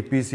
APC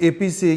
APC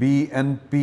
BNP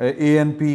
ANP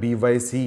BYC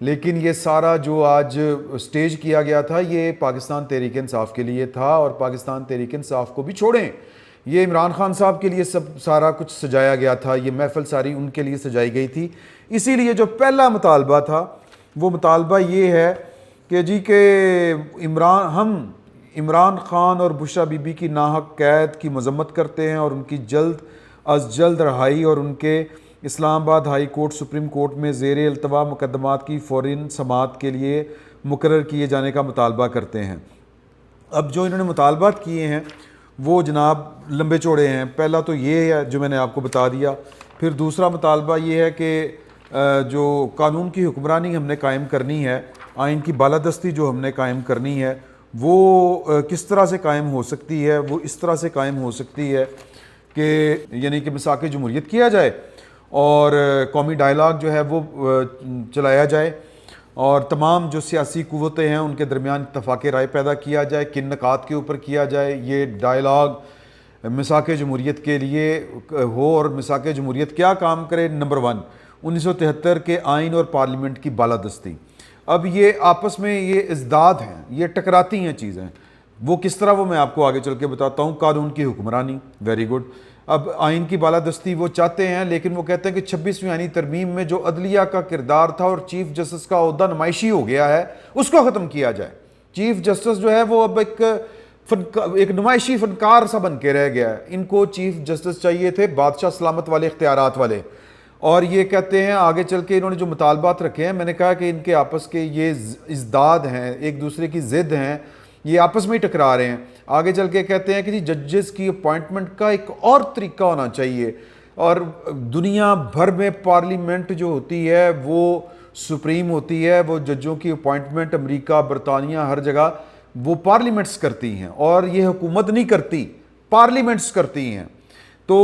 لیکن یہ سارا جو آج سٹیج کیا گیا تھا یہ پاکستان تحریک انصاف کے لیے تھا، اور پاکستان تحریک انصاف کو بھی چھوڑیں، یہ عمران خان صاحب کے لیے سارا کچھ سجایا گیا تھا، یہ محفل ساری ان کے لیے سجائی گئی تھی۔ اسی لیے جو پہلا مطالبہ تھا وہ مطالبہ یہ ہے کہ جی کہ ہم عمران خان اور بشرا بی بی کی ناحق قید کی مذمت کرتے ہیں، اور ان کی جلد از جلد رہائی اور ان کے اسلام آباد ہائی کورٹ سپریم کورٹ میں زیر التوا مقدمات کی فوراً سماعت کے لیے مقرر کیے جانے کا مطالبہ کرتے ہیں۔ اب جو انہوں نے مطالبات کیے ہیں وہ جناب لمبے چوڑے ہیں۔ پہلا تو یہ ہے جو میں نے آپ کو بتا دیا، پھر دوسرا مطالبہ یہ ہے کہ جو قانون کی حکمرانی ہم نے قائم کرنی ہے، آئین کی بالادستی جو ہم نے قائم کرنی ہے، وہ کس طرح سے قائم ہو سکتی ہے؟ وہ اس طرح سے قائم ہو سکتی ہے کہ یعنی کہ مساق جمہوریت کیا جائے اور قومی ڈائلاگ جو ہے وہ چلایا جائے، اور تمام جو سیاسی قوتیں ہیں ان کے درمیان اتفاق رائے پیدا کیا جائے، کن نکات کے اوپر کیا جائے، یہ ڈائلاگ مساق جمہوریت کے لیے ہو، اور مساق جمہوریت کیا کام کرے؟ نمبر 1، 1973 کے آئین اور پارلیمنٹ کی بالادستی۔ اب یہ آپس میں یہ ازداد ہیں، یہ ٹکراتی ہیں چیزیں، وہ کس طرح وہ میں آپ کو آگے چل کے بتاتا ہوں۔ قانون کی حکمرانی، ویری گڈ، اب آئین کی بالادستی وہ چاہتے ہیں، لیکن وہ کہتے ہیں کہ 26ویں آئینی ترمیم میں جو عدلیہ کا کردار تھا اور چیف جسٹس کا عہدہ نمائشی ہو گیا ہے، اس کو ختم کیا جائے۔ چیف جسٹس جو ہے وہ اب ایک نمائشی فنکار سا بن کے رہ گیا ہے۔ ان کو چیف جسٹس چاہیے تھے بادشاہ سلامت والے اختیارات والے، اور یہ کہتے ہیں آگے چل کے انہوں نے جو مطالبات رکھے ہیں، میں نے کہا کہ ان کے آپس کے یہ ازداد ہیں، ایک دوسرے کی ضد ہیں، یہ آپس میں ہی ٹکرا رہے ہیں۔ آگے چل کے کہتے ہیں کہ جی ججز کی اپوائنٹمنٹ کا ایک اور طریقہ ہونا چاہیے، اور دنیا بھر میں پارلیمنٹ جو ہوتی ہے وہ سپریم ہوتی ہے، وہ ججوں کی اپوائنٹمنٹ امریکہ، برطانیہ، ہر جگہ وہ پارلیمنٹس کرتی ہیں، اور یہ حکومت نہیں کرتی، پارلیمنٹس کرتی ہیں۔ تو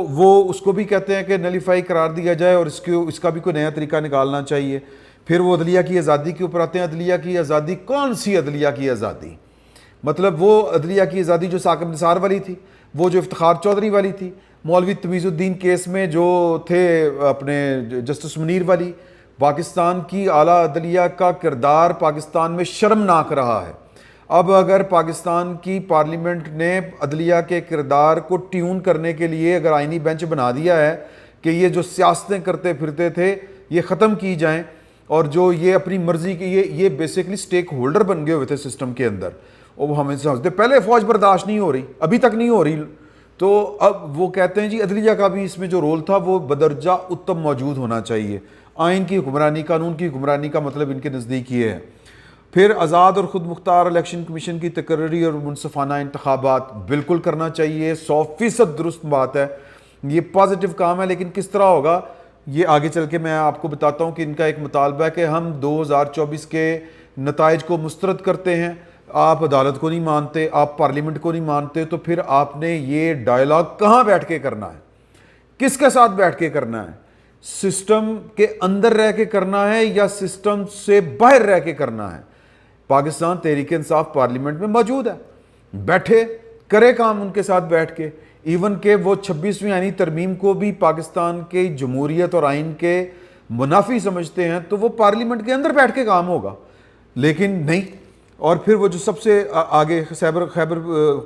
وہ اس کو بھی کہتے ہیں کہ نلیفائی قرار دیا جائے، اور اس کا بھی کوئی نیا طریقہ نکالنا چاہیے۔ پھر وہ عدلیہ کی آزادی کے اوپر آتے ہیں۔ عدلیہ کی آزادی کون سی عدلیہ کی آزادی؟ مطلب وہ عدلیہ کی آزادی جو ثاقب نثار والی تھی، وہ جو افتخار چودھری والی تھی، مولوی تمیز الدین کیس میں جو تھے اپنے جسٹس منیر والی۔ پاکستان کی اعلیٰ عدلیہ کا کردار پاکستان میں شرمناک رہا ہے۔ اب اگر پاکستان کی پارلیمنٹ نے عدلیہ کے کردار کو ٹیون کرنے کے لیے اگر آئینی بینچ بنا دیا ہے کہ یہ جو سیاستیں کرتے پھرتے تھے یہ ختم کی جائیں، اور جو یہ اپنی مرضی کی یہ بیسیکلی سٹیک ہولڈر بن گئے ہوئے تھے سسٹم کے اندر، وہ ہمیں سمجھتے پہلے فوج برداشت نہیں ہو رہی، ابھی تک نہیں ہو رہی، تو اب وہ کہتے ہیں جی عدلیہ کا بھی اس میں جو رول تھا وہ بدرجہ اتم موجود ہونا چاہیے۔ آئین کی حکمرانی، قانون کی حکمرانی کا مطلب ان کے نزدیک یہ ہے۔ پھر آزاد اور خود مختار الیکشن کمیشن کی تقرری اور منصفانہ انتخابات بالکل کرنا چاہیے، 100% درست بات ہے، یہ پازیٹیو کام ہے، لیکن کس طرح ہوگا یہ آگے چل کے میں آپ کو بتاتا ہوں کہ ان کا ایک مطالبہ ہے کہ ہم 2024 کے نتائج کو مسترد کرتے ہیں، آپ عدالت کو نہیں مانتے، آپ پارلیمنٹ کو نہیں مانتے، تو پھر آپ نے یہ ڈائلاگ کہاں بیٹھ کے کرنا ہے؟ کس کے ساتھ بیٹھ کے کرنا ہے؟ سسٹم کے اندر رہ کے کرنا ہے یا سسٹم سے باہر رہ کے کرنا ہے؟ پاکستان تحریک انصاف پارلیمنٹ میں موجود ہے، بیٹھے کرے کام ان کے ساتھ بیٹھ کے، ایون کہ وہ 26ویں آئینی ترمیم کو بھی پاکستان کی جمہوریت اور آئین کے منافی سمجھتے ہیں، تو وہ پارلیمنٹ کے اندر بیٹھ کے کام ہوگا، لیکن نہیں۔ اور پھر وہ جو سب سے آگے خیبر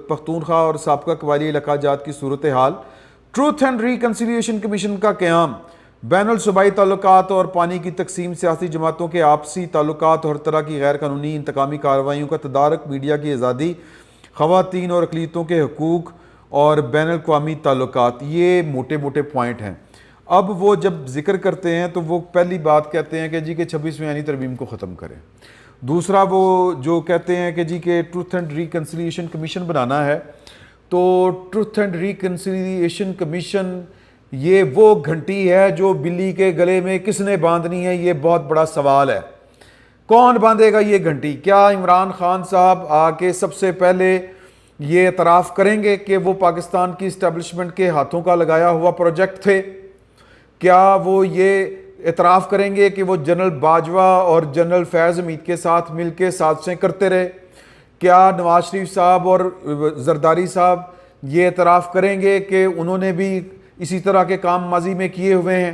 پختونخوا اور سابقہ قبائلی علاقہ جات کی صورتحال، ٹروتھ اینڈ ریکنسیلیشن کمیشن کا قیام، بین الصوبائی تعلقات اور پانی کی تقسیم، سیاسی جماعتوں کے آپسی تعلقات اور ہر طرح کی غیر قانونی انتقامی کارروائیوں کا تدارک، میڈیا کی آزادی، خواتین اور اقلیتوں کے حقوق اور بین الاقوامی تعلقات، یہ موٹے موٹے پوائنٹ ہیں۔ اب وہ جب ذکر کرتے ہیں تو وہ پہلی بات کہتے ہیں کہ جی کہ 26ویں آئینی ترمیم کو ختم کریں۔ دوسرا وہ جو کہتے ہیں کہ جی کہ ٹروتھ اینڈ ریکنسیلیشن کمیشن بنانا ہے، تو ٹروتھ اینڈ ریکنسیلیشن کمیشن یہ وہ گھنٹی ہے جو بلی کے گلے میں کس نے باندھنی ہے، یہ بہت بڑا سوال ہے۔ کون باندھے گا یہ گھنٹی؟ کیا عمران خان صاحب آ کے سب سے پہلے یہ اعتراف کریں گے کہ وہ پاکستان کی اسٹیبلشمنٹ کے ہاتھوں کا لگایا ہوا پروجیکٹ تھے؟ کیا وہ یہ اعتراف کریں گے کہ وہ جنرل باجوہ اور جنرل فیض حمید کے ساتھ مل کے سازشیں کرتے رہے؟ کیا نواز شریف صاحب اور زرداری صاحب یہ اعتراف کریں گے کہ انہوں نے بھی اسی طرح کے کام ماضی میں کیے ہوئے ہیں؟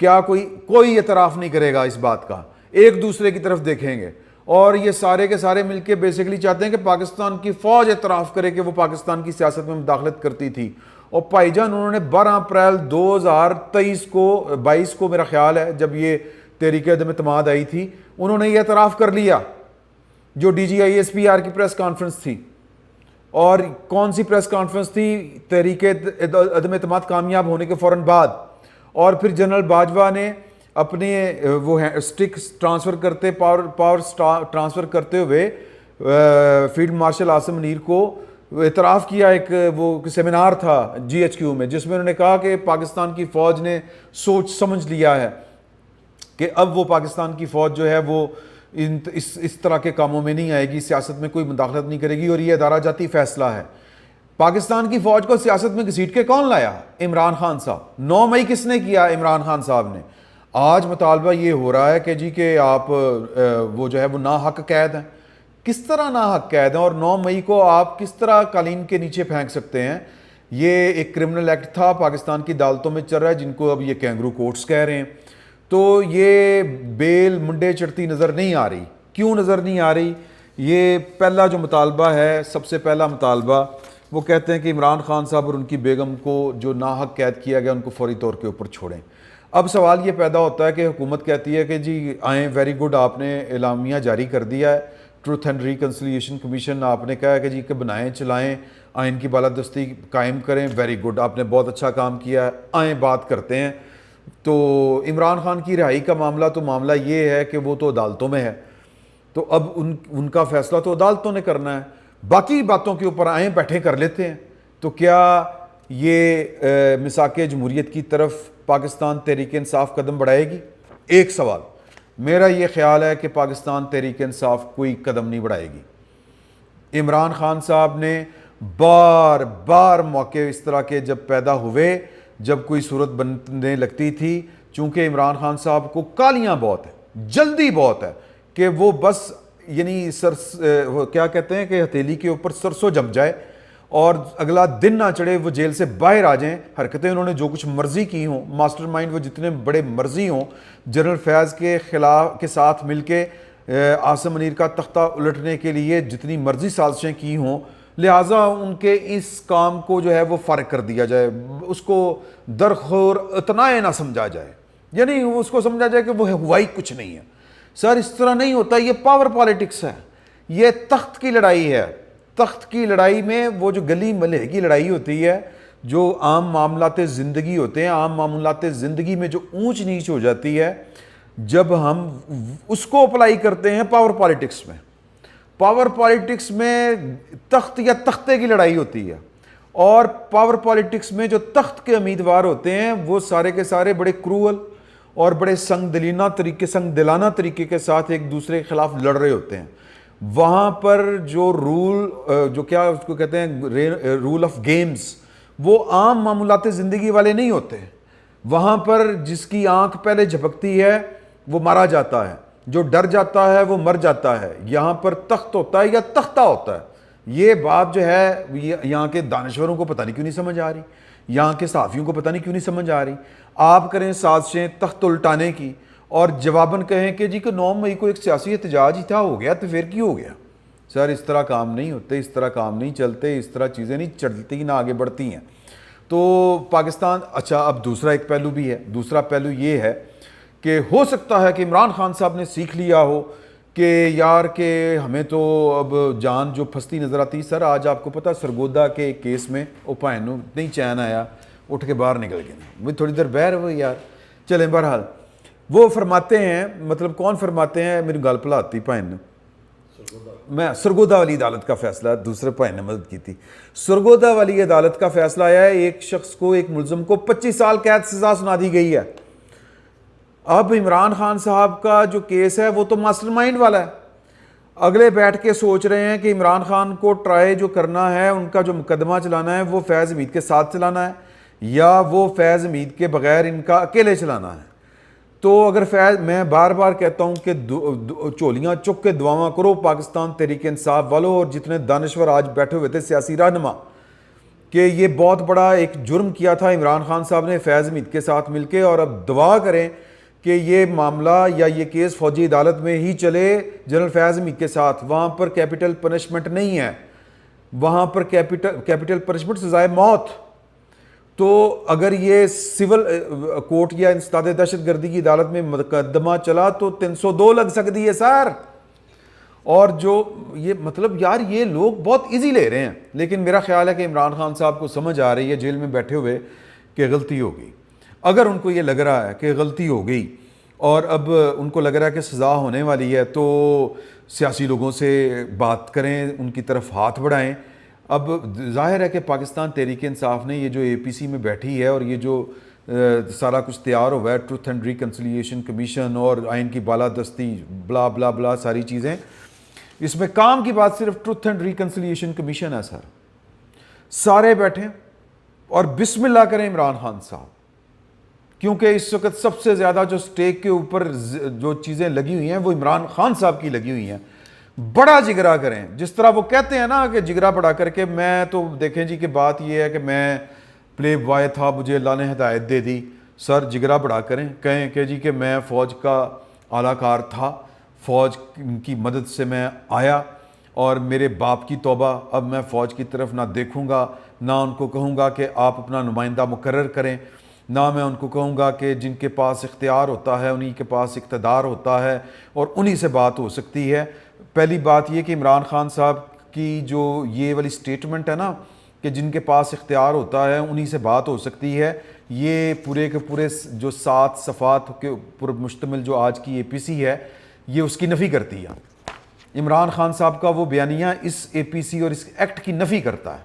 کیا کوئی اعتراف نہیں کرے گا اس بات کا؟ ایک دوسرے کی طرف دیکھیں گے، اور یہ سارے کے سارے مل کے بیسیکلی چاہتے ہیں کہ پاکستان کی فوج اعتراف کرے کہ وہ پاکستان کی سیاست میں مداخلت کرتی تھی۔ اور بھائی جان انہوں نے 12 اپریل 2022 کو میرا خیال ہے جب یہ تحریک عدم اعتماد آئی تھی، انہوں نے یہ اعتراف کر لیا، جو D G I S P R کی پریس کانفرنس تھی۔ اور کون سی پریس کانفرنس تھی؟ تحریک عدم اعتماد کامیاب ہونے کے فوراً بعد۔ اور پھر جنرل باجوہ نے اپنے وہ سٹک ٹرانسفر کرتے پاور ٹرانسفر کرتے ہوئے فیلڈ مارشل عاصم منیر کو اعتراف کیا۔ ایک وہ سیمینار تھا جی ایچ کیو میں، جس میں انہوں نے کہا کہ پاکستان کی فوج نے سوچ سمجھ لیا ہے کہ اب وہ پاکستان کی فوج جو ہے وہ اس طرح کے کاموں میں نہیں آئے گی، سیاست میں کوئی مداخلت نہیں کرے گی، اور یہ ادارہ جاتی فیصلہ ہے۔ پاکستان کی فوج کو سیاست میں گھسیٹ کے کون لایا؟ عمران خان صاحب۔ 9 مئی کس نے کیا؟ عمران خان صاحب نے۔ آج مطالبہ یہ ہو رہا ہے کہ جی کہ آپ وہ جو ہے وہ ناحق قید ہیں۔ کس طرح ناحق قید ہیں؟ اور 9 مئی کو آپ کس طرح قالین کے نیچے پھینک سکتے ہیں؟ یہ ایک کرمنل ایکٹ تھا، پاکستان کی عدالتوں میں چل رہا ہے، جن کو اب یہ کینگرو کورٹس کہہ رہے ہیں۔ تو یہ بیل منڈے چڑھتی نظر نہیں آ رہی۔ کیوں نظر نہیں آ رہی؟ یہ پہلا جو مطالبہ ہے، سب سے پہلا مطالبہ، وہ کہتے ہیں کہ عمران خان صاحب اور ان کی بیگم کو جو ناحق قید کیا گیا ان کو فوری طور کے اوپر چھوڑیں۔ اب سوال یہ پیدا ہوتا ہے کہ حکومت کہتی ہے کہ جی آئیں، ویری گڈ، آپ نے اعلامیہ جاری کر دیا ہے، ٹروتھ اینڈ ریکنسیلیشن کمیشن آپ نے کہا ہے کہ جی کہ بنائیں، چلائیں، آئین کی بالادستی قائم کریں، ویری گڈ، آپ نے بہت اچھا کام کیا ہے، آئیں بات کرتے ہیں۔ تو عمران خان کی رہائی کا معاملہ تو معاملہ یہ ہے کہ وہ تو عدالتوں میں ہے، تو اب ان کا فیصلہ تو عدالتوں نے کرنا ہے۔ باقی باتوں کے اوپر آئیں بیٹھے کر لیتے ہیں۔ تو کیا یہ مساق جمہوریت کی طرف پاکستان تحریک انصاف قدم بڑھائے گی؟ ایک سوال میرا یہ خیال ہے کہ پاکستان تحریک انصاف کوئی قدم نہیں بڑھائے گی۔ عمران خان صاحب نے بار بار موقع اس طرح کے جب پیدا ہوئے، جب کوئی صورت بننے لگتی تھی، چونکہ عمران خان صاحب کو کالیاں بہت ہیں، جلدی بہت ہے کہ وہ بس یعنی کیا کہتے ہیں کہ ہتھیلی کے اوپر سرسوں جم جائے اور اگلا دن نہ چڑھے وہ جیل سے باہر آ جائیں۔ حرکتیں انہوں نے جو کچھ مرضی کی ہوں، ماسٹر مائنڈ وہ جتنے بڑے مرضی ہوں، جنرل فیاض کے خلاف کے ساتھ مل کے عاصم منیر کا تختہ الٹنے کے لیے جتنی مرضی سازشیں کی ہوں، لہٰذا ان کے اس کام کو جو ہے وہ فارغ کر دیا جائے، اس کو درخور اتنائے نہ سمجھا جائے، یعنی اس کو سمجھا جائے کہ وہ ہوا ہی کچھ نہیں ہے۔ سر اس طرح نہیں ہوتا، یہ پاور پالیٹکس ہے، یہ تخت کی لڑائی ہے۔ تخت کی لڑائی میں وہ جو گلی ملے کی لڑائی ہوتی ہے، جو عام معاملات زندگی ہوتے ہیں، عام معاملات زندگی میں جو اونچ نیچ ہو جاتی ہے، جب ہم اس کو اپلائی کرتے ہیں پاور پالیٹکس میں، پاور پالیٹکس میں تخت یا تختے کی لڑائی ہوتی ہے، اور پاور پالیٹکس میں جو تخت کے امیدوار ہوتے ہیں وہ سارے کے سارے بڑے کرول اور بڑے سنگ دلانہ طریقے کے ساتھ ایک دوسرے کے خلاف لڑ رہے ہوتے ہیں۔ وہاں پر جو جو کیا اس کو کہتے ہیں رول آف گیمز، وہ عام معاملات زندگی والے نہیں ہوتے۔ وہاں پر جس کی آنکھ پہلے جھپکتی ہے وہ مارا جاتا ہے، جو ڈر جاتا ہے وہ مر جاتا ہے۔ یہاں پر تخت ہوتا ہے یا تختہ ہوتا ہے۔ یہ بات جو ہے یہاں کے دانشوروں کو پتہ نہیں کیوں نہیں سمجھ آ رہی، یہاں کے صحافیوں کو پتہ نہیں کیوں نہیں سمجھ آ رہی۔ آپ کریں سازشیں تخت الٹانے کی اور جواباً کہیں کہ جی کہ 9 مئی کو ایک سیاسی احتجاج ہی تھا، ہو گیا تو پھر کی ہو گیا۔ سر اس طرح کام نہیں ہوتے، اس طرح کام نہیں چلتے، اس طرح چیزیں نہیں چلتی، نہ آگے بڑھتی ہیں۔ تو پاکستان، اچھا اب دوسرا ایک پہلو بھی ہے، دوسرا پہلو یہ ہے کہ ہو سکتا ہے کہ عمران خان صاحب نے سیکھ لیا ہو کہ یار کہ ہمیں تو اب جان جو پھنستی نظر آتی۔ سر آج آپ کو پتہ سرگودا کے کیس میں او پائنو نہیں چین آیا، اٹھ کے باہر نکل گئے، وہ تھوڑی دیر بہر ہوئی یار۔ چلیں بہرحال وہ فرماتے ہیں، مطلب کون فرماتے ہیں، میری گل بھلاتی پائن نے، میں سرگودا والی عدالت کا فیصلہ، دوسرے بھائی نے مدد کی تھی۔ سرگودا والی عدالت کا فیصلہ آیا ہے، ایک شخص کو، ایک ملزم کو 25 سال قید سزا سنا دی گئی ہے۔ اب عمران خان صاحب کا جو کیس ہے وہ تو ماسٹر مائنڈ والا ہے۔ اگلے بیٹھ کے سوچ رہے ہیں کہ عمران خان کو ٹرائی جو کرنا ہے، ان کا جو مقدمہ چلانا ہے وہ فیض حمید کے ساتھ چلانا ہے یا وہ فیض حمید کے بغیر ان کا اکیلے چلانا ہے۔ تو اگر فیض، میں بار بار کہتا ہوں کہ چولیاں چک کے دعاواں کرو پاکستان تحریک انصاف والوں اور جتنے دانشور آج بیٹھے ہوئے تھے سیاسی رہنما، کہ یہ بہت بڑا ایک جرم کیا تھا عمران خان صاحب نے فیض حمید کے ساتھ مل کے، اور اب دعا کریں کہ یہ معاملہ یا یہ کیس فوجی عدالت میں ہی چلے جنرل فیاض حمید کے ساتھ. وہاں پر کیپٹل پنشمنٹ نہیں ہے, وہاں پر کیپٹل پنشمنٹ سزائے موت. تو اگر یہ سول کورٹ یا انسداد دہشت گردی کی عدالت میں مقدمہ چلا تو 302 لگ سکتی ہے سر. اور جو یہ مطلب یار یہ لوگ بہت ایزی لے رہے ہیں. لیکن میرا خیال ہے کہ عمران خان صاحب کو سمجھ آ رہی ہے جیل میں بیٹھے ہوئے کہ غلطی ہو گئی. اگر ان کو یہ لگ رہا ہے کہ غلطی ہو گئی اور اب ان کو لگ رہا ہے کہ سزا ہونے والی ہے تو سیاسی لوگوں سے بات کریں, ان کی طرف ہاتھ بڑھائیں. اب ظاہر ہے کہ پاکستان تحریک انصاف نے یہ جو اے پی سی میں بیٹھی ہے اور یہ جو سارا کچھ تیار ہوا ہے, ٹروتھ اینڈ ریکنسیلیشن کمیشن اور آئین کی بالادستی بلا بلا بلا ساری چیزیں, اس میں کام کی بات صرف ٹروتھ اینڈ ریکنسیلیشن کمیشن ہے سر. سارے بیٹھیں اور بسم اللہ کریں عمران خان صاحب, کیونکہ اس وقت سب سے زیادہ جو سٹیک کے اوپر جو چیزیں لگی ہوئی ہیں وہ عمران خان صاحب کی لگی ہوئی ہیں. بڑا جگرا کریں, جس طرح وہ کہتے ہیں نا کہ جگرا بڑھا کر کے. میں تو دیکھیں جی کہ بات یہ ہے کہ میں پلے بوائے تھا, مجھے اللہ نے ہدایت دے دی. سر جگرا بڑھا کریں, کہیں کہ جی کہ میں فوج کا اعلیٰ کار تھا, فوج کی مدد سے میں آیا اور میرے باپ کی توبہ, اب میں فوج کی طرف نہ دیکھوں گا, نہ ان کو کہوں گا کہ آپ اپنا نمائندہ مقرر کریں, نہ میں ان کو کہوں گا کہ جن کے پاس اختیار ہوتا ہے انہی کے پاس اقتدار ہوتا ہے اور انہی سے بات ہو سکتی ہے. پہلی بات یہ کہ عمران خان صاحب کی جو یہ والی سٹیٹمنٹ ہے نا کہ جن کے پاس اختیار ہوتا ہے انہی سے بات ہو سکتی ہے, یہ پورے کے پورے جو 7 صفحات کے اوپر مشتمل جو آج کی اے پی سی ہے یہ اس کی نفی کرتی ہے. عمران خان صاحب کا وہ بیانیہ اس اے پی سی اور اس ایکٹ کی نفی کرتا ہے,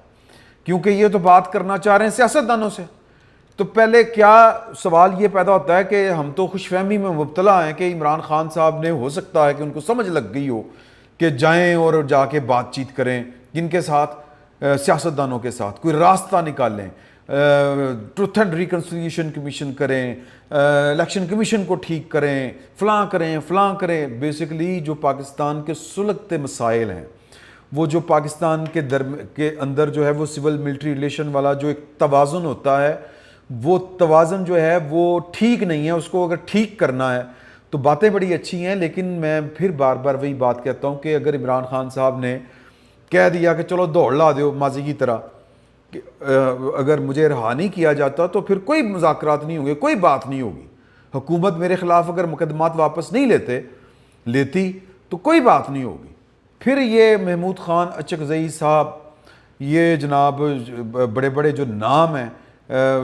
کیونکہ یہ تو بات کرنا چاہ رہے ہیں سیاستدانوں سے. تو پہلے کیا سوال یہ پیدا ہوتا ہے کہ ہم تو خوش فہمی میں مبتلا ہیں کہ عمران خان صاحب نے ہو سکتا ہے کہ ان کو سمجھ لگ گئی ہو کہ جائیں اور جا کے بات چیت کریں, کن کے ساتھ, سیاستدانوں کے ساتھ, کوئی راستہ نکالیں, ٹروتھ اینڈ ریکنسیلیشن کمیشن کریں, الیکشن کمیشن کو ٹھیک کریں, فلاں کریں. بیسیکلی جو پاکستان کے سلگتے مسائل ہیں, وہ جو پاکستان کے اندر جو ہے وہ سول ملٹری ریلیشن والا جو ایک توازن ہوتا ہے, وہ توازن جو ہے وہ ٹھیک نہیں ہے. اس کو اگر ٹھیک کرنا ہے تو باتیں بڑی اچھی ہیں, لیکن میں پھر بار بار وہی بات کہتا ہوں کہ اگر عمران خان صاحب نے کہہ دیا کہ چلو دوڑ لا دیو ماضی کی طرح, اگر مجھے رہا نہیں کیا جاتا تو پھر کوئی مذاکرات نہیں ہوں گے, کوئی بات نہیں ہوگی. حکومت میرے خلاف اگر مقدمات واپس نہیں لیتی تو کوئی بات نہیں ہوگی. پھر یہ محمود خان اچکزئی صاحب, یہ جناب بڑے بڑے جو نام ہیں,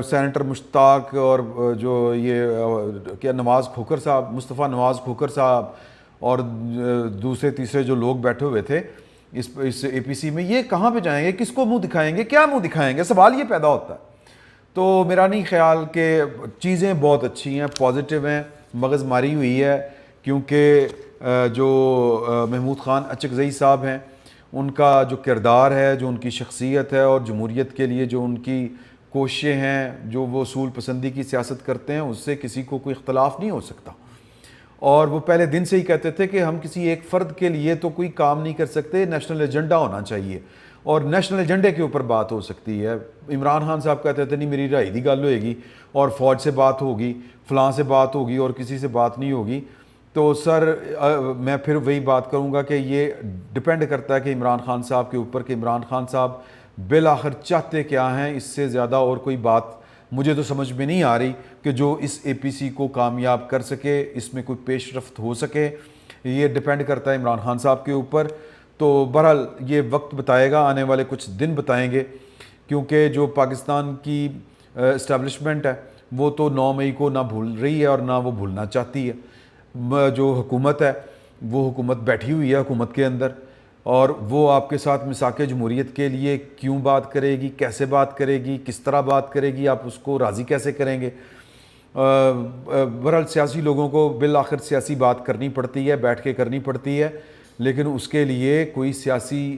سینیٹر مشتاق اور جو یہ کیا نواز کھوکھر صاحب, مصطفیٰ نواز کھوکھر صاحب اور دوسرے تیسرے جو لوگ بیٹھے ہوئے تھے اس اے پی سی میں, یہ کہاں پہ جائیں گے, کس کو منہ دکھائیں گے, کیا منہ دکھائیں گے, سوال یہ پیدا ہوتا ہے. تو میرا نہیں خیال کہ چیزیں بہت اچھی ہیں, پازیٹیو ہیں, مغز ماری ہوئی ہے, کیونکہ جو محمود خان اچکزئی صاحب ہیں ان کا جو کردار ہے, جو ان کی شخصیت ہے اور جمہوریت کے لیے جو ان کی کوششیں ہیں, جو وہ اصول پسندی کی سیاست کرتے ہیں, اس سے کسی کو کوئی اختلاف نہیں ہو سکتا. اور وہ پہلے دن سے ہی کہتے تھے کہ ہم کسی ایک فرد کے لیے تو کوئی کام نہیں کر سکتے, نیشنل ایجنڈا ہونا چاہیے اور نیشنل ایجنڈے کے اوپر بات ہو سکتی ہے. عمران خان صاحب کہتے تھے نہیں میری رہائی دی گل ہوئے گی اور فوج سے بات ہوگی, فلاں سے بات ہوگی اور کسی سے بات نہیں ہوگی. تو سر میں پھر وہی بات کروں گا کہ یہ ڈپینڈ کرتا ہے کہ عمران خان صاحب کے اوپر کہ عمران خان صاحب بالآخر چاہتے کیا ہیں. اس سے زیادہ اور کوئی بات مجھے تو سمجھ میں نہیں آ رہی کہ جو اس اے پی سی کو کامیاب کر سکے, اس میں کوئی پیش رفت ہو سکے. یہ ڈپینڈ کرتا ہے عمران خان صاحب کے اوپر. تو بہرحال یہ وقت بتائے گا, آنے والے کچھ دن بتائیں گے, کیونکہ جو پاکستان کی اسٹیبلشمنٹ ہے وہ تو 9 مئی کو نہ بھول رہی ہے اور نہ وہ بھولنا چاہتی ہے. جو حکومت ہے وہ حکومت بیٹھی ہوئی ہے حکومت کے اندر, اور وہ آپ کے ساتھ میثاق جمہوریت کے لیے کیوں بات کرے گی, کیسے بات کرے گی, کس طرح بات کرے گی, آپ اس کو راضی کیسے کریں گے. بہرحال سیاسی لوگوں کو بالآخر سیاسی بات کرنی پڑتی ہے, بیٹھ کے کرنی پڑتی ہے, لیکن اس کے لیے کوئی سیاسی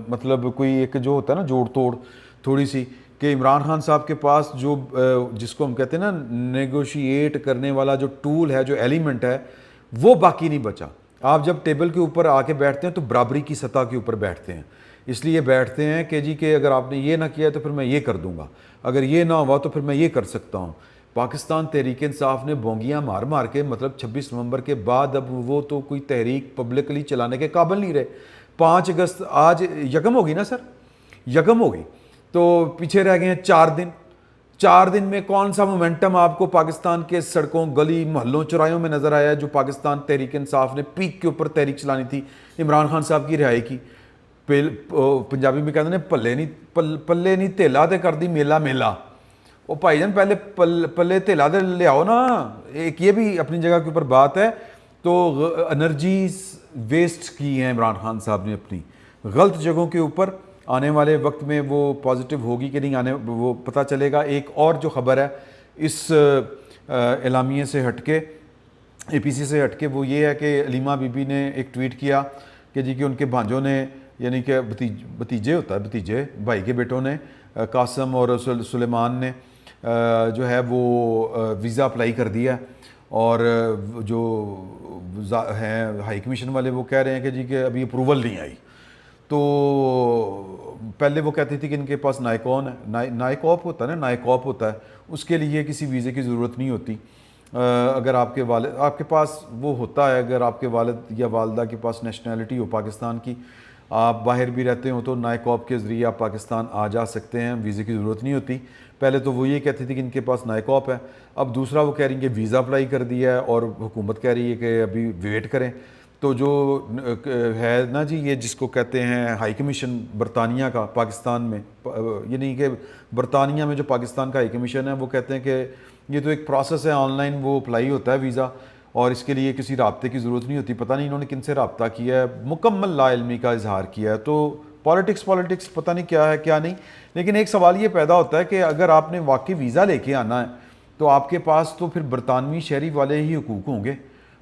مطلب کوئی ایک جو ہوتا ہے نا جوڑ توڑ تھوڑی سی, کہ عمران خان صاحب کے پاس جو جس کو ہم کہتے ہیں نا نیگوشیٹ کرنے والا جو ٹول ہے, جو ایلیمنٹ ہے, وہ باقی نہیں بچا. آپ جب ٹیبل کے اوپر آ کے بیٹھتے ہیں تو برابری کی سطح کے اوپر بیٹھتے ہیں, اس لیے بیٹھتے ہیں کہ جی کہ اگر آپ نے یہ نہ کیا تو پھر میں یہ کر دوں گا, اگر یہ نہ ہوا تو پھر میں یہ کر سکتا ہوں. پاکستان تحریک انصاف نے بونگیاں مار مار کے مطلب 26 نومبر کے بعد اب وہ تو کوئی تحریک پبلکلی چلانے کے قابل نہیں رہے. 5 اگست آج یکم ہوگی نا سر, یکم ہوگی, تو پیچھے رہ گئے ہیں 4 دن میں کون سا مومنٹم آپ کو پاکستان کے سڑکوں, گلی, محلوں, چوراہوں میں نظر آیا جو پاکستان تحریک انصاف نے پیک کے اوپر تحریک چلانی تھی عمران خان صاحب کی رہائی کی. پنجابی میں کہتے ہیں پلے نہیں تیلا تے کر دی میلا میلا. وہ بھائی جان پہلے پلے تیلا دے لے آؤ نا. ایک یہ بھی اپنی جگہ کے اوپر بات ہے. تو انرجی ویسٹ کی ہیں عمران خان صاحب نے اپنی غلط جگہوں کے اوپر. آنے والے وقت میں وہ پازیٹیو ہوگی کہ نہیں آنے وہ پتہ چلے گا. ایک اور جو خبر ہے اس اعلامیے سے ہٹ کے, اے پی سی سے ہٹ کے, وہ یہ ہے کہ علیمہ بی بی نے ایک ٹویٹ کیا کہ جی کہ ان کے بھانجوں نے, یعنی کہ بھتیجے ہوتا ہے, بھتیجے بھائی کے بیٹوں نے, قاسم اور سلیمان نے جو ہے وہ ویزا اپلائی کر دیا. اور جو ہیں ہائی کمیشن والے وہ کہہ رہے ہیں کہ جی کہ ابھی اپروول نہیں آئی. تو پہلے وہ کہتی تھی کہ ان کے پاس نائکون ہے, نائکاپ ہوتا ہے نا, نائکاپ ہوتا ہے, اس کے لیے کسی ویزے کی ضرورت نہیں ہوتی. اگر آپ کے پاس وہ ہوتا ہے, اگر آپ کے والد یا والدہ کے پاس نیشنلٹی ہو پاکستان کی, آپ باہر بھی رہتے ہوں تو نائکاپ کے ذریعے آپ پاکستان آ جا سکتے ہیں, ویزے کی ضرورت نہیں ہوتی. پہلے تو وہ یہ کہتی تھی کہ ان کے پاس نائکاپ ہے, اب دوسرا وہ کہہ رہی ہیں کہ ویزا اپلائی کر دیا ہے اور حکومت کہہ رہی ہے کہ ابھی ویٹ کریں. تو جو ہے نا جی یہ جس کو کہتے ہیں ہائی کمیشن برطانیہ کا پاکستان میں, یعنی کہ برطانیہ میں جو پاکستان کا ہائی کمیشن ہے وہ کہتے ہیں کہ یہ تو ایک پروسیس ہے, آن لائن وہ اپلائی ہوتا ہے ویزا, اور اس کے لیے کسی رابطے کی ضرورت نہیں ہوتی. پتہ نہیں انہوں نے کن سے رابطہ کیا ہے, مکمل لا علمی کا اظہار کیا ہے. تو پالیٹکس پتہ نہیں کیا ہے کیا نہیں. لیکن ایک سوال یہ پیدا ہوتا ہے کہ اگر آپ نے واقعی ویزا لے کے آنا ہے تو آپ کے پاس تو پھر برطانوی شہری والے ہی حقوق ہوں گے,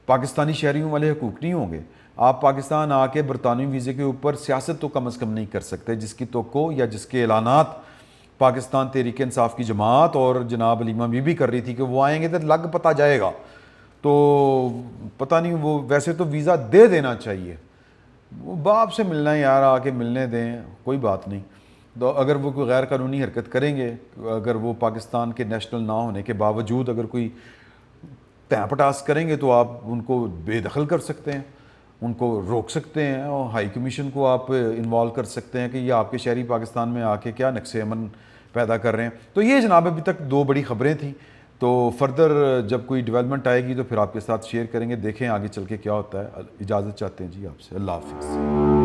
پاکستانی شہریوں والے حقوق نہیں ہوں گے. آپ پاکستان آ کے برطانوی ویزے کے اوپر سیاست تو کم از کم نہیں کر سکتے, جس کی توقع یا جس کے اعلانات پاکستان تحریک انصاف کی جماعت اور جناب علیمہ بی بی کر رہی تھی کہ وہ آئیں گے تو لگ پتہ جائے گا. تو پتہ نہیں, وہ ویسے تو ویزا دے دینا چاہیے. وہ باپ سے ملنا ہے یار, آ کے ملنے دیں, کوئی بات نہیں. تو اگر وہ کوئی غیر قانونی حرکت کریں گے, اگر وہ پاکستان کے نیشنل نہ ہونے کے باوجود اگر کوئی ٹیں پٹاس کریں گے تو آپ ان کو بے دخل کر سکتے ہیں, ان کو روک سکتے ہیں, اور ہائی کمیشن کو آپ انوالو کر سکتے ہیں کہ یہ آپ کے شہری پاکستان میں آ کے کیا نقص امن پیدا کر رہے ہیں. تو یہ جناب ابھی تک 2 بڑی خبریں تھیں. تو فردر جب کوئی ڈیولپمنٹ آئے گی تو پھر آپ کے ساتھ شیئر کریں گے, دیکھیں آگے چل کے کیا ہوتا ہے. اجازت چاہتے ہیں جی آپ سے, اللہ حافظ.